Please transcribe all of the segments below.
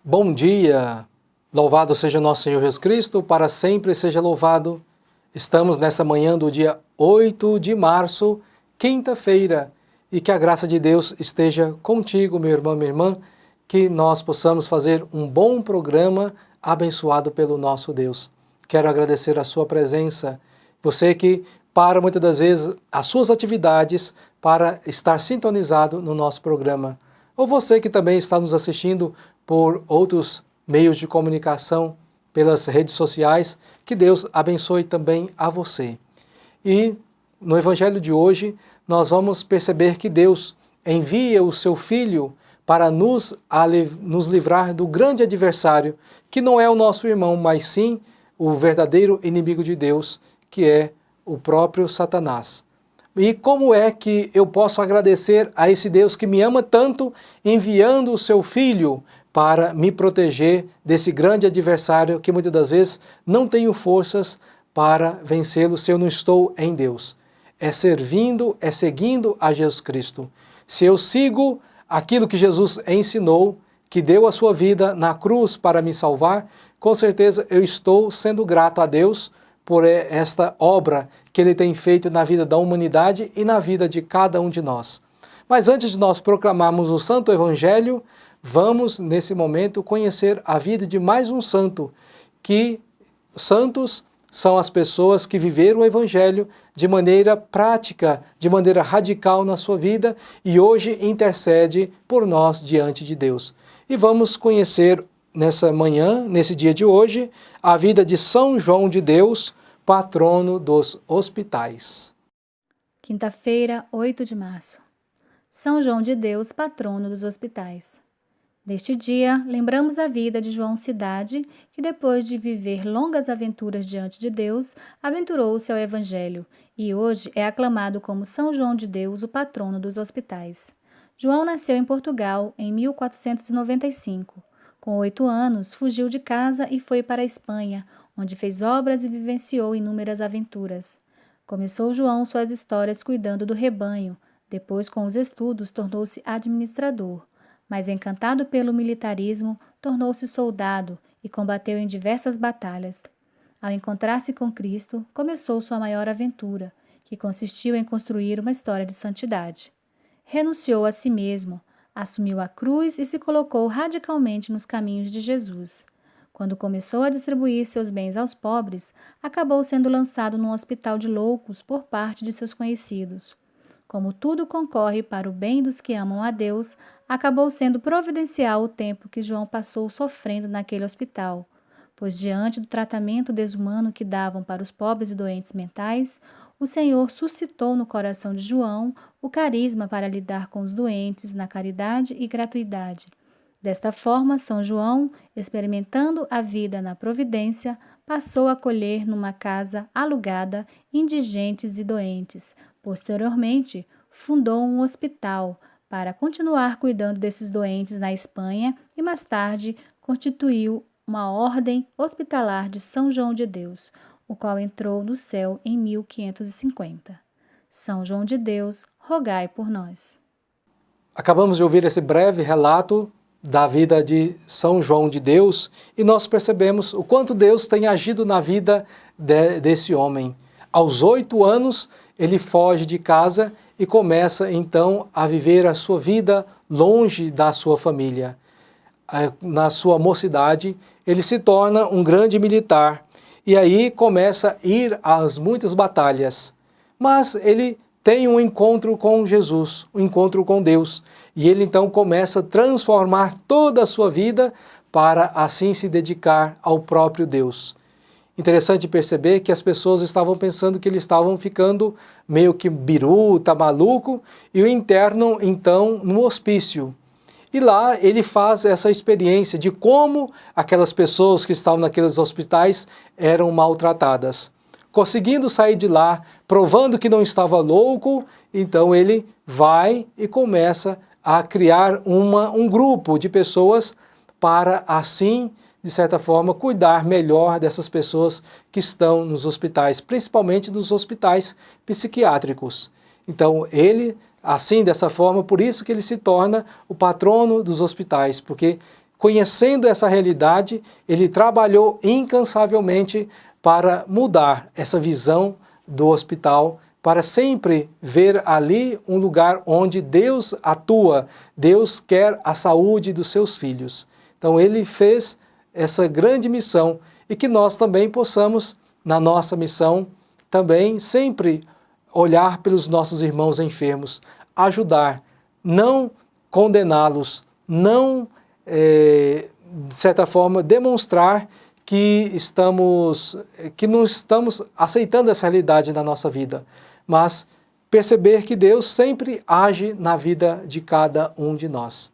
Bom dia! Louvado seja nosso Senhor Jesus Cristo, para sempre seja louvado. Estamos nessa manhã do dia 8 de março, quinta-feira, e que a graça de Deus esteja contigo, meu irmão, minha irmã, que nós possamos fazer um bom programa abençoado pelo nosso Deus. Quero agradecer a sua presença, você que para muitas das vezes as suas atividades para estar sintonizado no nosso programa. Ou você que também está nos assistindo por outros meios de comunicação, pelas redes sociais, que Deus abençoe também a você. E no Evangelho de hoje, nós vamos perceber que Deus envia o seu Filho para nos livrar do grande adversário, que não é o nosso irmão, mas sim o verdadeiro inimigo de Deus, que é o próprio Satanás. E como é que eu posso agradecer a esse Deus que me ama tanto, enviando o seu Filho para me proteger desse grande adversário que muitas das vezes não tenho forças para vencê-lo se eu não estou em Deus? É servindo, é seguindo a Jesus Cristo. Se eu sigo aquilo que Jesus ensinou, que deu a sua vida na cruz para me salvar, com certeza eu estou sendo grato a Deus por esta obra que Ele tem feito na vida da humanidade e na vida de cada um de nós. Mas antes de nós proclamarmos o Santo Evangelho, vamos, nesse momento, conhecer a vida de mais um santo, que santos são as pessoas que viveram o Evangelho de maneira prática, de maneira radical na sua vida e hoje intercede por nós diante de Deus. E vamos conhecer nessa manhã, nesse dia de hoje, a vida de São João de Deus, patrono dos hospitais. Quinta-feira, 8 de março. São João de Deus, patrono dos hospitais. Neste dia, lembramos a vida de João Cidade, que depois de viver longas aventuras diante de Deus, aventurou-se ao Evangelho, e hoje é aclamado como São João de Deus, o patrono dos hospitais. João nasceu em Portugal em 1495. Com 8 anos, fugiu de casa e foi para a Espanha, onde fez obras e vivenciou inúmeras aventuras. Começou João suas histórias cuidando do rebanho, depois com os estudos tornou-se administrador, mas encantado pelo militarismo, tornou-se soldado e combateu em diversas batalhas. Ao encontrar-se com Cristo, começou sua maior aventura, que consistiu em construir uma história de santidade. Renunciou a si mesmo, assumiu a cruz e se colocou radicalmente nos caminhos de Jesus. Quando começou a distribuir seus bens aos pobres, acabou sendo lançado num hospital de loucos por parte de seus conhecidos. Como tudo concorre para o bem dos que amam a Deus, acabou sendo providencial o tempo que João passou sofrendo naquele hospital, pois diante do tratamento desumano que davam para os pobres e doentes mentais, o Senhor suscitou no coração de João o carisma para lidar com os doentes na caridade e gratuidade. Desta forma, São João, experimentando a vida na providência, passou a acolher numa casa alugada indigentes e doentes. Posteriormente, fundou um hospital para continuar cuidando desses doentes na Espanha e mais tarde constituiu uma ordem hospitalar de São João de Deus, o qual entrou no céu em 1550. São João de Deus, rogai por nós. Acabamos de ouvir esse breve relato da vida de São João de Deus e nós percebemos o quanto Deus tem agido na vida desse homem. Aos 8 anos, ele foge de casa e começa então a viver a sua vida longe da sua família. Na sua mocidade, ele se torna um grande militar e aí começa a ir às muitas batalhas. Mas ele tem um encontro com Jesus, um encontro com Deus, e ele então começa a transformar toda a sua vida para assim se dedicar ao próprio Deus. Interessante perceber que as pessoas estavam pensando que eles estavam ficando meio que biruta, maluco, e o internam então no hospício. E lá ele faz essa experiência de como aquelas pessoas que estavam naqueles hospitais eram maltratadas. Conseguindo sair de lá, provando que não estava louco, então ele vai e começa a criar um grupo de pessoas para assim, de certa forma, cuidar melhor dessas pessoas que estão nos hospitais, principalmente nos hospitais psiquiátricos. Então ele, assim, dessa forma, por isso que ele se torna o patrono dos hospitais, porque conhecendo essa realidade, ele trabalhou incansavelmente para mudar essa visão do hospital, para sempre ver ali um lugar onde Deus atua, Deus quer a saúde dos seus filhos. Então ele fez essa grande missão e que nós também possamos, na nossa missão, também sempre olhar pelos nossos irmãos enfermos, ajudar, não condená-los, não, de certa forma, demonstrar que não estamos aceitando essa realidade na nossa vida, mas perceber que Deus sempre age na vida de cada um de nós.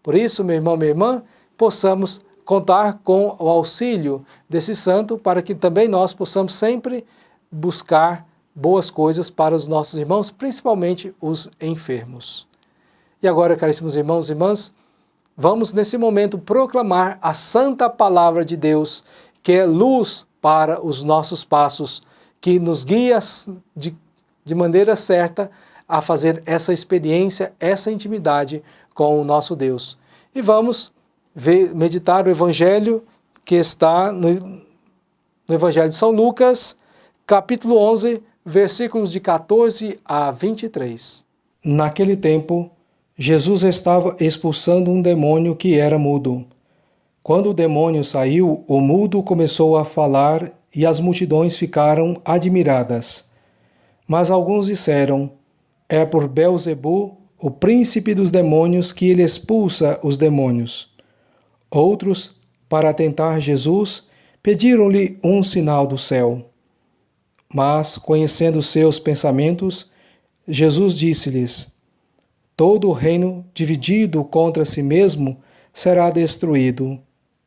Por isso, meu irmão, minha irmã, possamos contar com o auxílio desse santo para que também nós possamos sempre buscar boas coisas para os nossos irmãos, principalmente os enfermos. E agora, caríssimos irmãos e irmãs, vamos nesse momento proclamar a santa palavra de Deus, que é luz para os nossos passos, que nos guia de maneira certa a fazer essa experiência, essa intimidade com o nosso Deus. E vamos meditar o Evangelho que está no Evangelho de São Lucas, capítulo 11, versículos de 14 a 23. Naquele tempo, Jesus estava expulsando um demônio que era mudo. Quando o demônio saiu, o mudo começou a falar e as multidões ficaram admiradas. Mas alguns disseram: é por Beelzebu, o príncipe dos demônios, que ele expulsa os demônios. Outros, para tentar Jesus, pediram-lhe um sinal do céu. Mas, conhecendo seus pensamentos, Jesus disse-lhes: todo reino dividido contra si mesmo será destruído,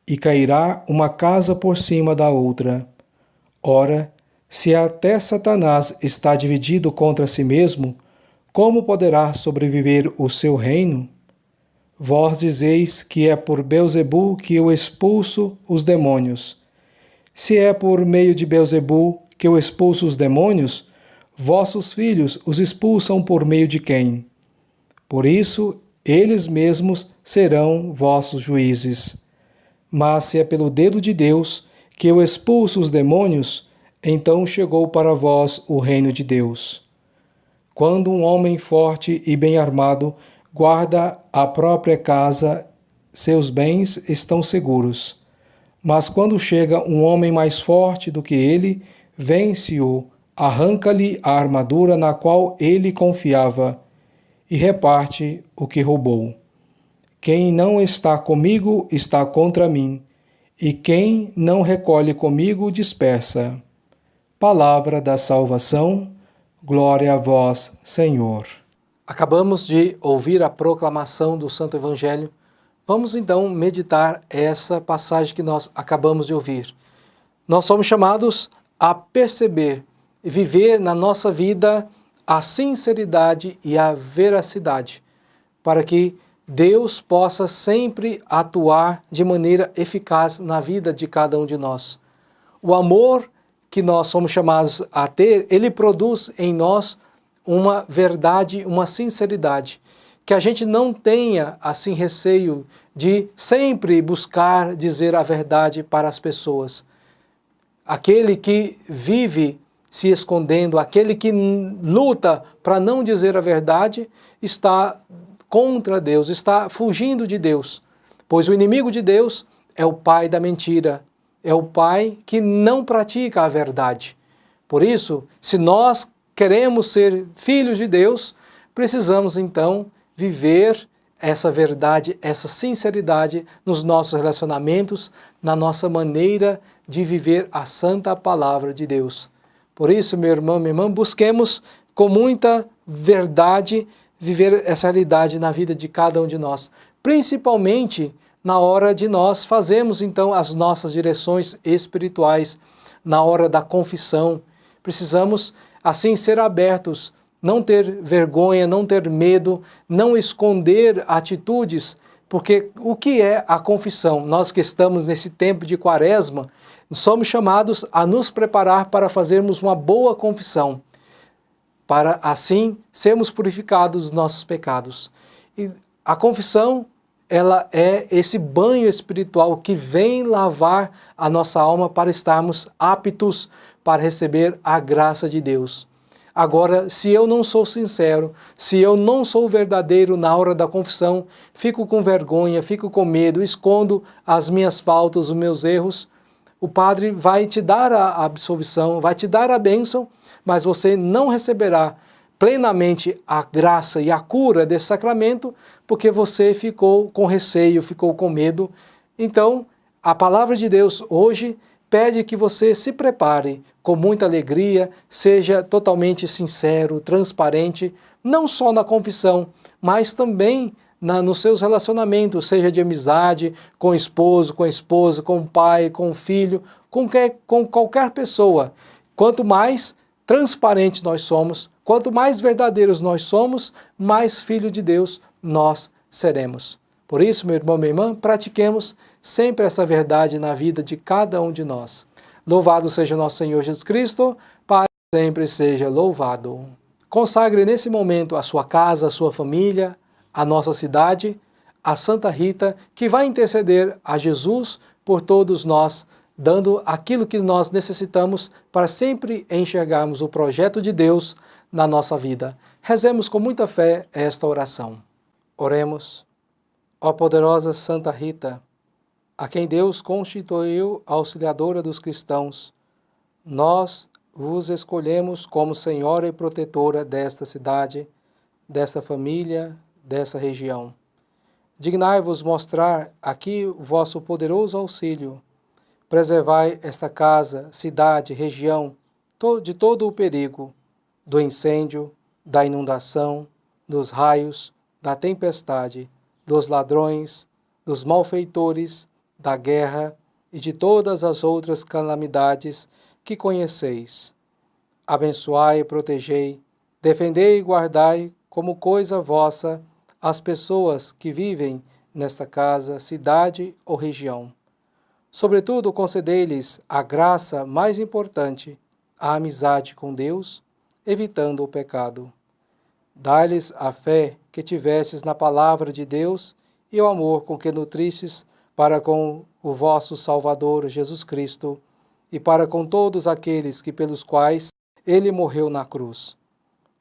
e cairá uma casa por cima da outra. Ora, se até Satanás está dividido contra si mesmo, como poderá sobreviver o seu reino? Vós dizeis que é por Beelzebu que eu expulso os demônios. Se é por meio de Beelzebu que eu expulso os demônios, vossos filhos os expulsam por meio de quem? Por isso, eles mesmos serão vossos juízes. Mas se é pelo dedo de Deus que eu expulso os demônios, então chegou para vós o reino de Deus. Quando um homem forte e bem armado guarda a própria casa, seus bens estão seguros. Mas quando chega um homem mais forte do que ele, vence-o, arranca-lhe a armadura na qual ele confiava e reparte o que roubou. Quem não está comigo está contra mim, e quem não recolhe comigo dispersa. Palavra da salvação, glória a vós, Senhor. Acabamos de ouvir a proclamação do Santo Evangelho. Vamos então meditar essa passagem que nós acabamos de ouvir. Nós somos chamados a perceber e viver na nossa vida a sinceridade e a veracidade, para que Deus possa sempre atuar de maneira eficaz na vida de cada um de nós. O amor que nós somos chamados a ter, ele produz em nós uma verdade, uma sinceridade, que a gente não tenha assim receio de sempre buscar dizer a verdade para as pessoas. Aquele que vive se escondendo, aquele que luta para não dizer a verdade, está contra Deus, está fugindo de Deus, pois o inimigo de Deus é o pai da mentira, é o pai que não pratica a verdade. Por isso, se nós queremos ser filhos de Deus, precisamos então viver essa verdade, essa sinceridade nos nossos relacionamentos, na nossa maneira de viver a santa palavra de Deus. Por isso, meu irmão, minha irmã, busquemos com muita verdade viver essa realidade na vida de cada um de nós, principalmente na hora de nós fazermos então as nossas direções espirituais, na hora da confissão. Precisamos assim ser abertos, não ter vergonha, não ter medo, não esconder atitudes, porque o que é a confissão? Nós que estamos nesse tempo de Quaresma, somos chamados a nos preparar para fazermos uma boa confissão, para assim sermos purificados dos nossos pecados. E a confissão ela é esse banho espiritual que vem lavar a nossa alma para estarmos aptos para receber a graça de Deus. Agora, se eu não sou sincero, se eu não sou verdadeiro na hora da confissão, fico com vergonha, fico com medo, escondo as minhas faltas, os meus erros, o Padre vai te dar a absolvição, vai te dar a bênção, mas você não receberá plenamente a graça e a cura desse sacramento, porque você ficou com receio, ficou com medo. Então, a palavra de Deus hoje pede que você se prepare com muita alegria, seja totalmente sincero, transparente, não só na confissão, mas também nos seus relacionamentos, seja de amizade, com o esposo, com a esposa, com o pai, com o filho, com qualquer pessoa. Quanto mais transparente nós somos, quanto mais verdadeiros nós somos, mais filho de Deus nós seremos. Por isso, meu irmão, minha irmã, pratiquemos sempre essa verdade na vida de cada um de nós. Louvado seja nosso Senhor Jesus Cristo, para sempre seja louvado. Consagre nesse momento a sua casa, a sua família, a nossa cidade, a Santa Rita, que vai interceder a Jesus por todos nós, dando aquilo que nós necessitamos para sempre enxergarmos o projeto de Deus na nossa vida. Rezemos com muita fé esta oração. Oremos. Ó poderosa Santa Rita, a quem Deus constituiu auxiliadora dos cristãos, nós vos escolhemos como senhora e protetora desta cidade, desta família, dessa região. Dignai-vos mostrar aqui o vosso poderoso auxílio. Preservai esta casa, cidade, região, de todo o perigo, do incêndio, da inundação, dos raios, da tempestade, dos ladrões, dos malfeitores, da guerra e de todas as outras calamidades que conheceis. Abençoai e protegei, defendei e guardai como coisa vossa as pessoas que vivem nesta casa, cidade ou região. Sobretudo, concedei-lhes a graça mais importante, a amizade com Deus, evitando o pecado. Dai-lhes a fé que tivesses na palavra de Deus e o amor com que nutristes para com o vosso Salvador Jesus Cristo e para com todos aqueles pelos quais ele morreu na cruz.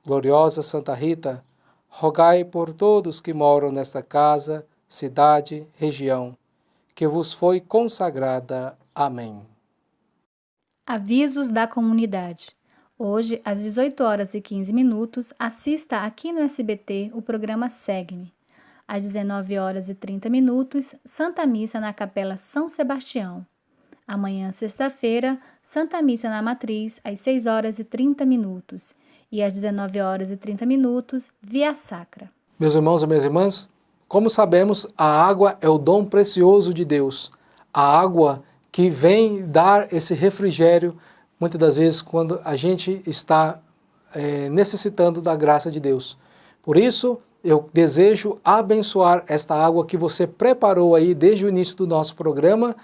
Gloriosa Santa Rita, rogai por todos que moram nesta casa, cidade, região, que vos foi consagrada. Amém. Avisos da comunidade. Hoje, às 18h15, assista aqui no SBT o programa Segue-me. Às 19h30, Santa Missa na Capela São Sebastião. Amanhã, sexta-feira, Santa Missa na Matriz, às 6h30. E às 19h30, Via Sacra. Meus irmãos e minhas irmãs, como sabemos, a água é o dom precioso de Deus. A água que vem dar esse refrigério, muitas das vezes, quando a gente está necessitando da graça de Deus. Por isso, eu desejo abençoar esta água que você preparou aí desde o início do nosso programa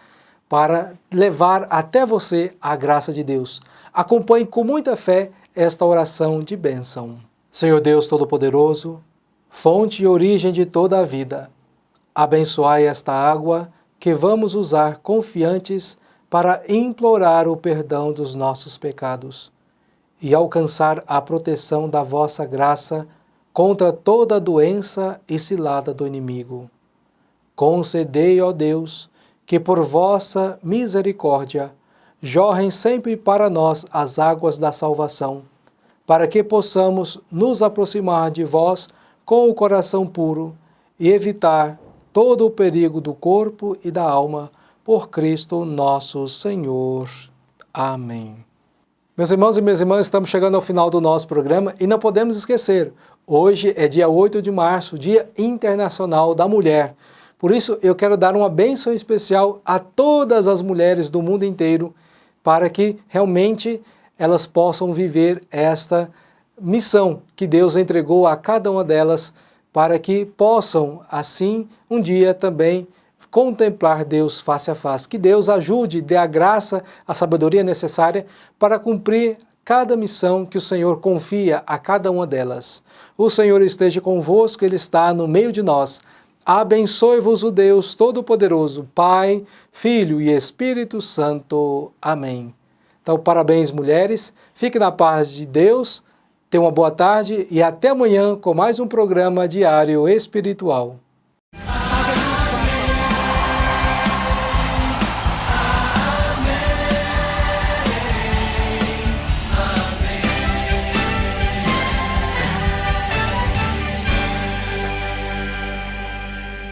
para levar até você a graça de Deus. Acompanhe com muita fé esta oração de bênção. Senhor Deus Todo-Poderoso, fonte e origem de toda a vida, abençoai esta água que vamos usar confiantes para implorar o perdão dos nossos pecados e alcançar a proteção da vossa graça contra toda doença e cilada do inimigo. Concedei, ó Deus, que por vossa misericórdia jorrem sempre para nós as águas da salvação, para que possamos nos aproximar de vós com o coração puro e evitar todo o perigo do corpo e da alma, por Cristo nosso Senhor. Amém. Meus irmãos e minhas irmãs, estamos chegando ao final do nosso programa e não podemos esquecer, hoje é dia 8 de março, Dia Internacional da Mulher. Por isso, eu quero dar uma bênção especial a todas as mulheres do mundo inteiro, para que realmente elas possam viver esta missão que Deus entregou a cada uma delas, para que possam, assim, um dia também contemplar Deus face a face. Que Deus ajude, dê a graça, a sabedoria necessária para cumprir cada missão que o Senhor confia a cada uma delas. O Senhor esteja convosco, Ele está no meio de nós. Abençoe-vos o Deus Todo-Poderoso, Pai, Filho e Espírito Santo. Amém. Então, parabéns, mulheres. Fique na paz de Deus. Tenha uma boa tarde e até amanhã com mais um programa diário espiritual.